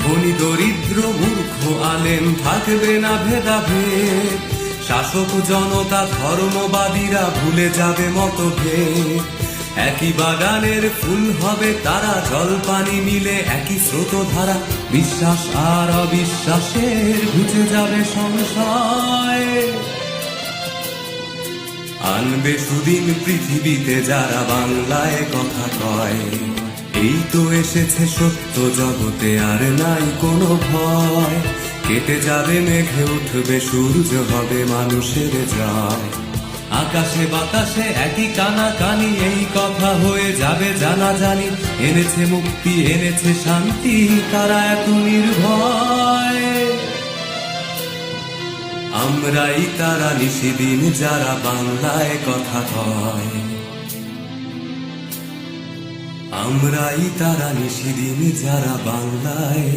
ধনী দরিদ্র মূর্খ আলেম থাকবে না ভেদাভেদ, শাসক জনতা ধর্মবাদীরা ভুলে যাবে মতভেদ। একই বাগানের ফুল হবে তারা, জল পানি মিলে একই স্রোতধারা, বিশ্বাস আর অবিশ্বাসের ঘুচে যাবে সংশয়। আনবে সুদিন পৃথিবীতে যারা বাংলায় কথা কয়, এই তো এসেছে সত্য জগতে আর নাই কোনো ভয়। কেটে যাবে মেঘে উঠবে সূর্য হবে মানুষের জয়। আকাশে বাতাসে একই কানাকানি, এই কথা হয়ে যাবে জানাজানি। এনেছে মুক্তি এনেছে শান্তি তারা এত নির্ভয়। আমরাই তারা নিশিদিন যারা বাংলায় কথা কয়, আমরাই তারা নিশিদিন যারা বাংলায়